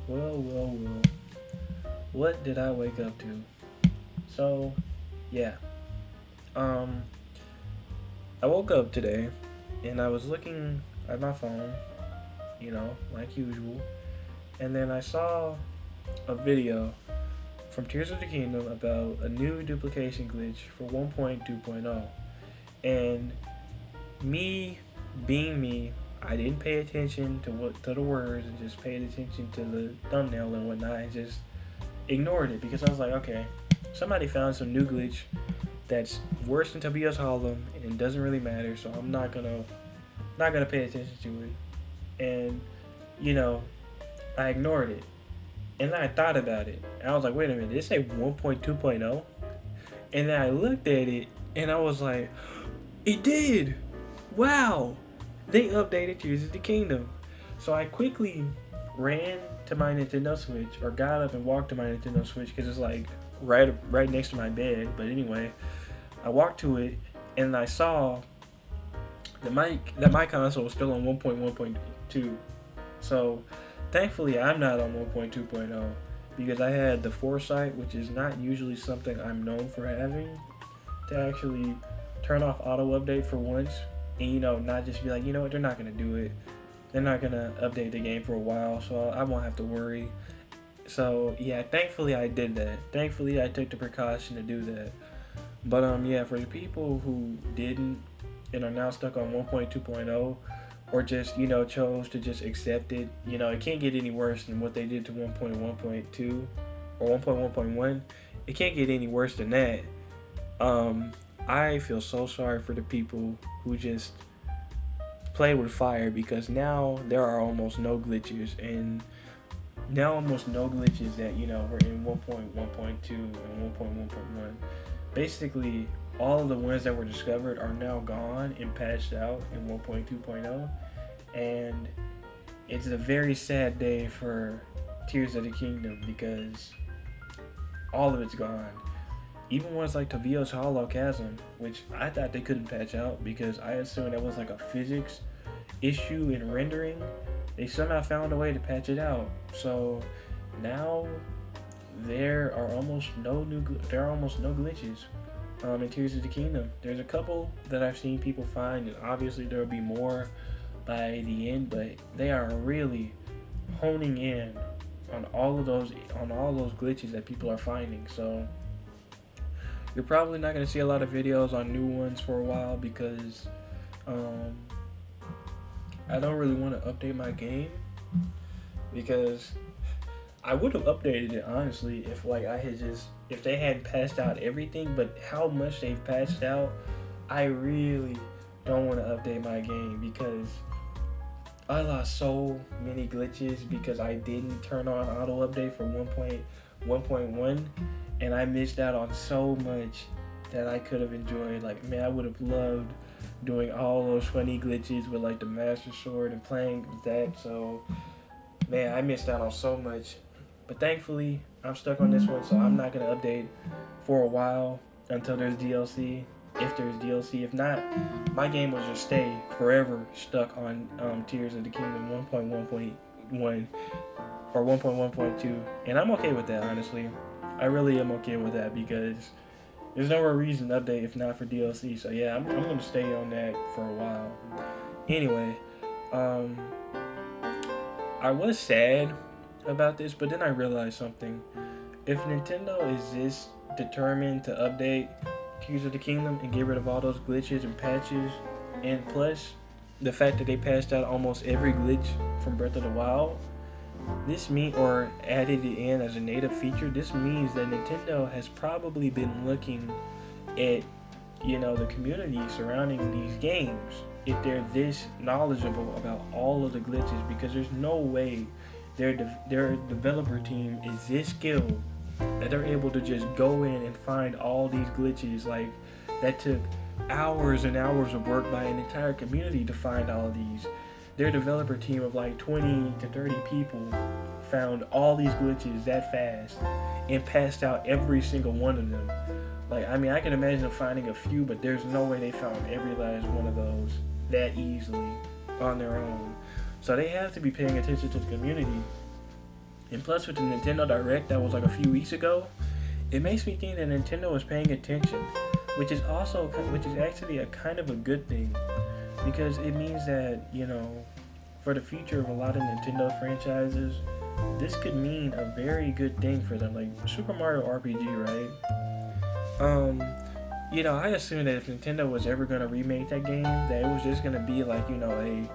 Well. What did I wake up to? So, yeah. Um, I woke up today and I was looking at my phone, like usual, and then I saw a video from Tears of the Kingdom about a new duplication glitch for 1.2.0. And me being me, I didn't pay attention to the words and just paid attention to the thumbnail and whatnot and just ignored it because I was like, okay, somebody found some new glitch that's worse than Tobias Harlem and doesn't really matter, so I'm not gonna pay attention to it. And you know, I ignored it. And then I thought about it. And I was like, wait a minute, did it say 1.2.0? And then I looked at it and I was like, it did! Wow! They updated Tears of the Kingdom. So I quickly ran to my Nintendo Switch, or got up and walked to my Nintendo Switch because it's like right next to my bed. But anyway, I walked to it and I saw that my console was still on 1.1.2. So thankfully, I'm not on 1.2.0 because I had the foresight, which is not usually something I'm known for having, to actually turn off auto update for once and not just be like, you know what, they're not gonna do it. They're not gonna update the game for a while, so I won't have to worry. So yeah, thankfully I did that. Thankfully I took the precaution to do that. But yeah, for the people who didn't and are now stuck on 1.2.0, or just chose to just accept it, it can't get any worse than what they did to 1.1.2 or 1.1.1. It can't get any worse than that. Um, I feel so sorry for the people who just play with fire because now there are almost no glitches and now almost no glitches that were in 1.1.2 and 1.1.1. Basically, all of the ones that were discovered are now gone and patched out in 1.2.0, and it's a very sad day for Tears of the Kingdom because all of it's gone. Even ones like Tobias Hollow Chasm, which I thought they couldn't patch out because I assumed that was like a physics issue in rendering, they somehow found a way to patch it out. So now there are almost no glitches in Tears of the Kingdom. There's a couple that I've seen people find, and obviously there will be more by the end, but they are really honing in on all those glitches that people are finding. So you're probably not going to see a lot of videos on new ones for a while because um, I don't really want to update my game because I would have updated it honestly if if they hadn't patched out everything, but how much they've patched out, I really don't want to update my game because I lost so many glitches because I didn't turn on auto update for 1.1.1 and I missed out on so much that I could have enjoyed. Like, man, I would have loved doing all those funny glitches with like the Master Sword and playing with that. So, man, I missed out on so much. But thankfully, I'm stuck on this one, so I'm not gonna update for a while until there's DLC. If there's DLC, if not, my game will just stay forever stuck on Tears of the Kingdom 1.1.1 or 1.1.2, and I'm okay with that. Honestly, I really am okay with that because there's no reason to update if not for DLC. So yeah, I'm gonna stay on that for a while. Anyway, um, I was sad about this, but then I realized something. If Nintendo is this determined to update Tears of the Kingdom and get rid of all those glitches and patches, and plus the fact that they patched out almost every glitch from Breath of the Wild, this mean or added it in as a native feature, this means that Nintendo has probably been looking at the community surrounding these games if they're this knowledgeable about all of the glitches because there's no way their developer team is this skilled that they're able to just go in and find all these glitches like that took hours and hours of work by an entire community to find all of these. Their developer team of like 20 to 30 people found all these glitches that fast and passed out every single one of them. Like, I mean, I can imagine them finding a few, but there's no way they found every last one of those that easily on their own. So they have to be paying attention to the community And plus, with the Nintendo Direct that was like a few weeks ago, it makes me think that Nintendo is paying attention, which is actually a kind of a good thing, because it means that for the future of a lot of Nintendo franchises, this could mean a very good thing for them, like Super Mario RPG, right? I assumed that if Nintendo was ever gonna remake that game, that it was just gonna be like a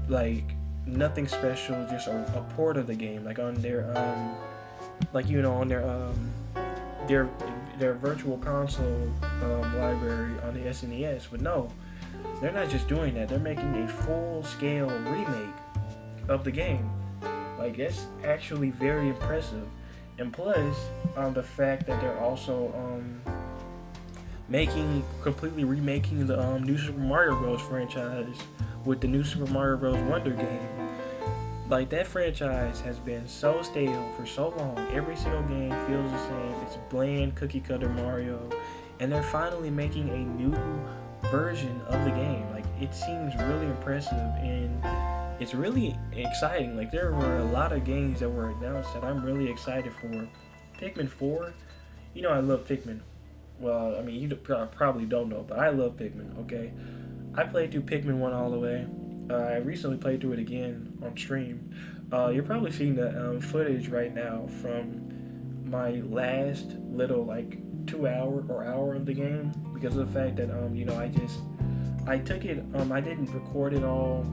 like nothing special, just a port of the game, like on their on their their virtual console library on the SNES. But no, they're not just doing that. They're making a full scale remake of the game. Like, it's actually very impressive. And plus, the fact that they're also completely remaking the new Super Mario Bros. Franchise with the new Super Mario Bros. Wonder game. Like, that franchise has been so stale for so long. Every single game feels the same. It's bland, cookie cutter Mario. And they're finally making a new version of the game. Like, it seems really impressive and it's really exciting. Like, there were a lot of games that were announced that I'm really excited for. Pikmin 4, I love Pikmin. Well, I mean, you probably don't know, but I love Pikmin, okay? I played through Pikmin 1 all the way. I recently played through it again on stream. You're probably seeing the footage right now from my last little, 2 hour of the game, because of the fact that, I took it, I didn't record it all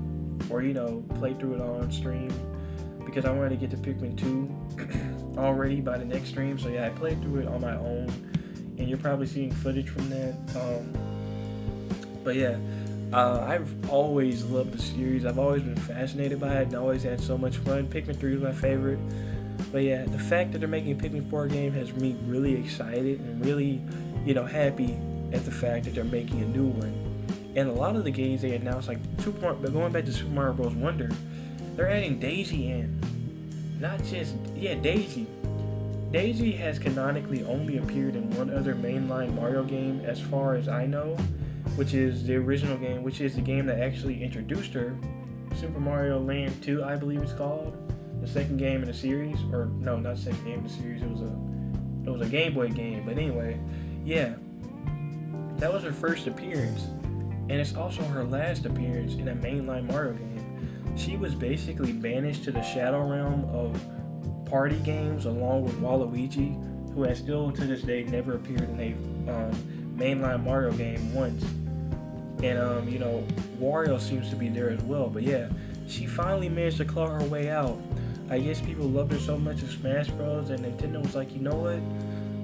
or, play through it all on stream, because I wanted to get to Pikmin 2 already by the next stream. So yeah, I played through it on my own, and you're probably seeing footage from that. But yeah, I've always loved the series. I've always been fascinated by it and always had so much fun. Pikmin 3 is my favorite. But yeah, the fact that they're making a Pikmin 4 game has me really excited and really, happy at the fact that they're making a new one. And a lot of the games they announced, but going back to Super Mario Bros. Wonder, they're adding Daisy in. Not just, Daisy. Daisy has canonically only appeared in one other mainline Mario game, as far as I know, which is the original game, which is the game that actually introduced her, Super Mario Land 2, I believe it's called, the second game in the series, or no, not second game in the series. It was a Game Boy game. But anyway, yeah, that was her first appearance. And it's also her last appearance in a mainline Mario game. She was basically banished to the Shadow Realm of party games along with Waluigi, who has still to this day never appeared in a mainline Mario game once. And, Wario seems to be there as well. But yeah, she finally managed to claw her way out. I guess people loved her so much in Smash Bros. And Nintendo was like, you know what?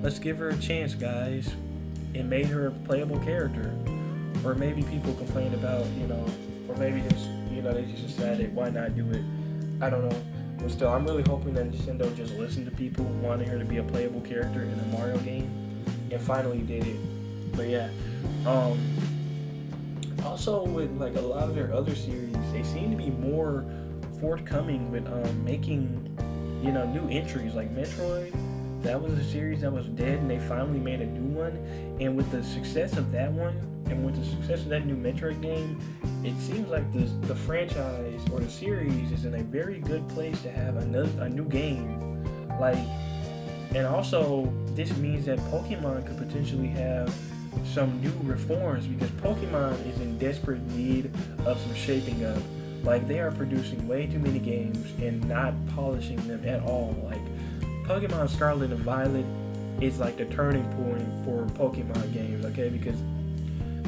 Let's give her a chance, guys. And made her a playable character. Or maybe people complained about, or maybe just, they just decided why not do it. I don't know. But still, I'm really hoping that Nintendo just listened to people wanting her to be a playable character in a Mario game and finally did it. But yeah. Also, with a lot of their other series, they seem to be more forthcoming with making, new entries. Like Metroid, that was a series that was dead, and they finally made a new one. And with the success of that one, and with the success of that new Metroid game, it seems like the franchise or the series is in a very good place to have a new game. And also, this means that Pokemon could potentially have some new reforms, because Pokemon is in desperate need of some shaping up. They are producing way too many games and not polishing them at all. Pokemon Scarlet and Violet is the turning point for Pokemon games, okay? Because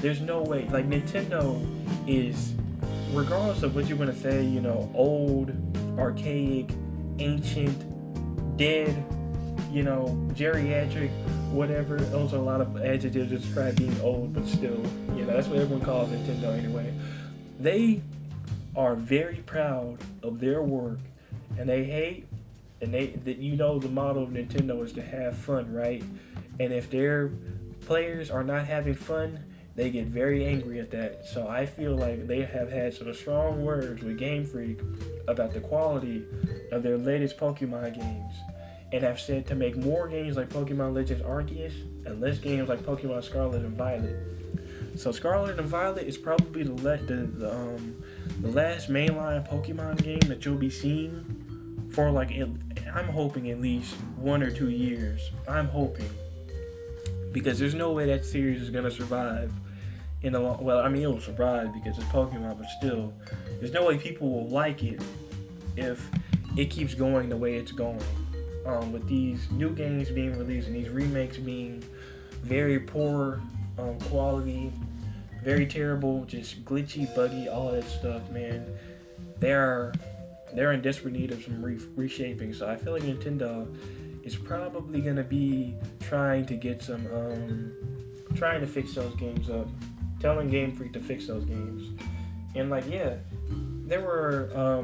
there's no way, Nintendo is, regardless of what you want to say, old, archaic, ancient, dead, geriatric, whatever. Those are a lot of adjectives to describe being old, but still, that's what everyone calls Nintendo anyway. They are very proud of their work, and they hate, and the motto of Nintendo is to have fun, right? And if their players are not having fun, they get very angry at that. So I feel like they have had some strong words with Game Freak about the quality of their latest Pokemon games, and have said to make more games like Pokemon Legends Arceus and less games like Pokemon Scarlet and Violet. So Scarlet and Violet is probably the last mainline Pokemon game that you'll be seeing for I'm hoping at least 1 or 2 years. I'm hoping, because there's no way that series is gonna survive in a long. Well, I mean, it'll survive because it's Pokemon, but still, there's no way people will like it if it keeps going the way it's going. With these new games being released and these remakes being very poor quality, very terrible, just glitchy, buggy, all that stuff, man. They're they're in desperate need of some reshaping. So I feel like Nintendo is probably gonna be trying to get some, trying to fix those games up, telling Game Freak to fix those games, and like yeah, there were,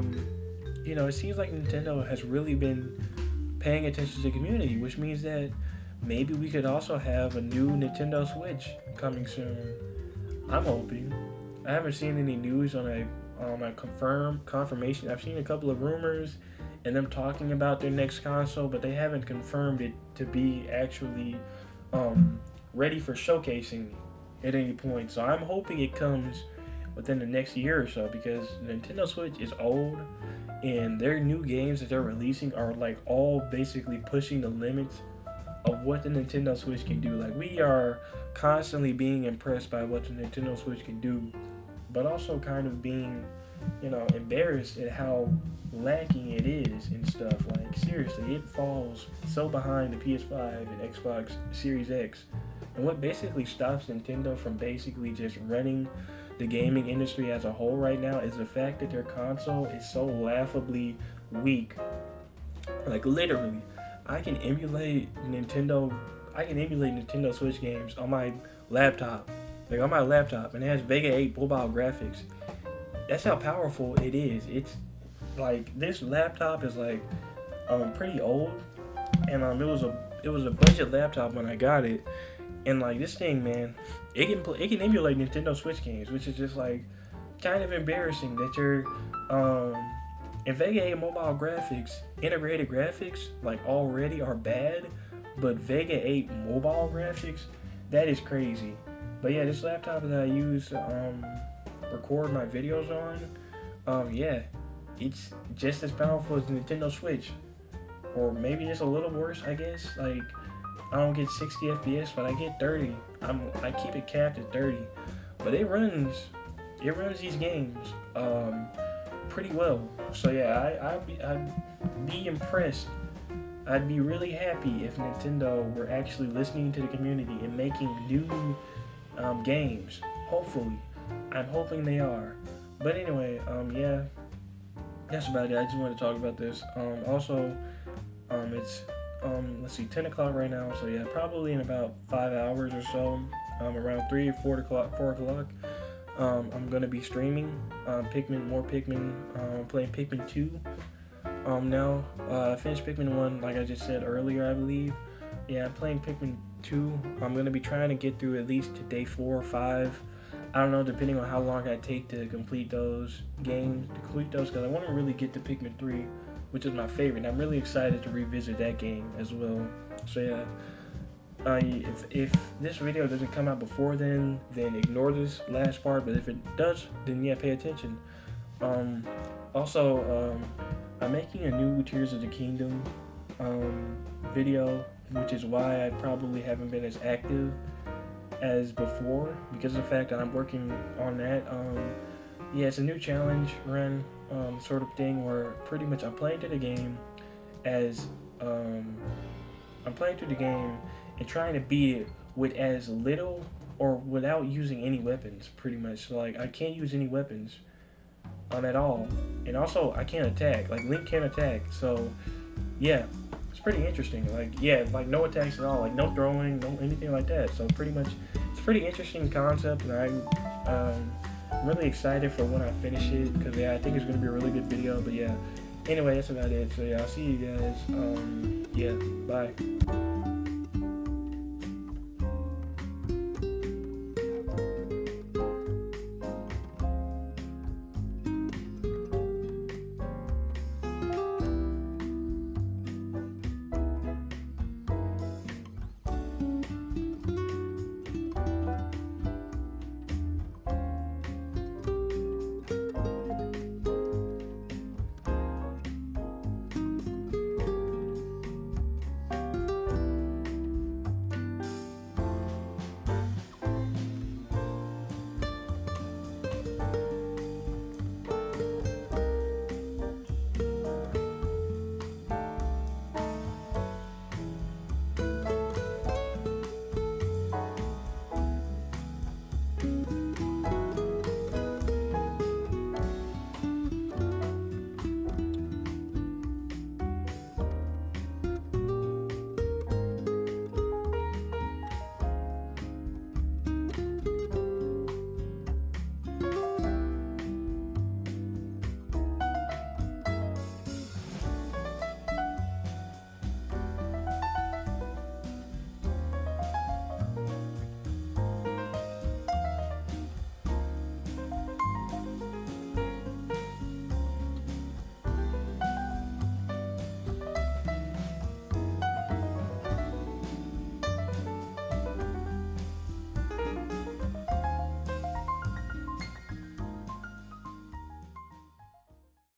it seems like Nintendo has really been paying attention to the community, which means that maybe we could also have a new Nintendo Switch coming soon. I'm hoping. I haven't seen any news on a confirmation. I've seen a couple of rumors and them talking about their next console, but they haven't confirmed it to be actually ready for showcasing at any point. So I'm hoping it comes within the next year or so, because Nintendo Switch is old and their new games that they're releasing are like all basically pushing the limits of what the Nintendo Switch can do. Like, we are constantly being impressed by what the Nintendo Switch can do, but also kind of being, embarrassed at how lacking it is and stuff. Like, seriously, it falls so behind the PS5 and Xbox Series X. And what basically stops Nintendo from basically just running the gaming industry as a whole right now is the fact that their console is so laughably weak. Like, literally, I can emulate Nintendo Switch games on my laptop. Like, on my laptop, and it has Vega 8 mobile graphics. That's how powerful it is. It's like, this laptop is like pretty old, and it was a budget laptop when I got it. And like, this thing, man, it can emulate Nintendo Switch games, which is just like kind of embarrassing that you're and Vega 8 mobile graphics, integrated graphics, like, already are bad, but Vega 8 mobile graphics, that is crazy. But yeah, this laptop that I use to record my videos on, it's just as powerful as the Nintendo Switch, or maybe just a little worse, I guess. Like, I don't get 60 FPS, but I get 30. I keep it capped at 30, but it runs these games pretty well. So yeah, I'd be impressed. I'd be really happy if Nintendo were actually listening to the community and making new games. Hopefully, I'm hoping they are. But anyway, that's about it. I just wanted to talk about this. Also, it's let's see, 10 o'clock right now. So yeah, probably in about 5 hours or so, around 3 or 4 o'clock. I'm gonna be streaming more Pikmin, playing Pikmin 2. Now, I finished Pikmin 1, like I just said earlier, I believe. Yeah, I'm playing Pikmin 2. I'm gonna be trying to get through at least to day 4 or 5. I don't know, depending on how long I take to complete those games, because I want to really get to Pikmin 3, which is my favorite. And I'm really excited to revisit that game as well. So yeah. If this video doesn't come out before then ignore this last part. But if it does, then yeah, pay attention. Also, I'm making a new Tears of the Kingdom video, which is why I probably haven't been as active as before, because of the fact that I'm working on that. It's a new challenge run sort of thing, where pretty much I'm playing through the game and trying to beat it with as little or without using any weapons, pretty much. So, like, I can't use any weapons at all. And also, I can't attack. Like, Link can't attack. So, yeah, it's pretty interesting. Like, no attacks at all. Like, no throwing, no anything like that. So, pretty much, it's a pretty interesting concept. And I'm really excited for when I finish it, because, yeah, I think it's going to be a really good video. But, yeah, anyway, that's about it. So, yeah, I'll see you guys. Bye.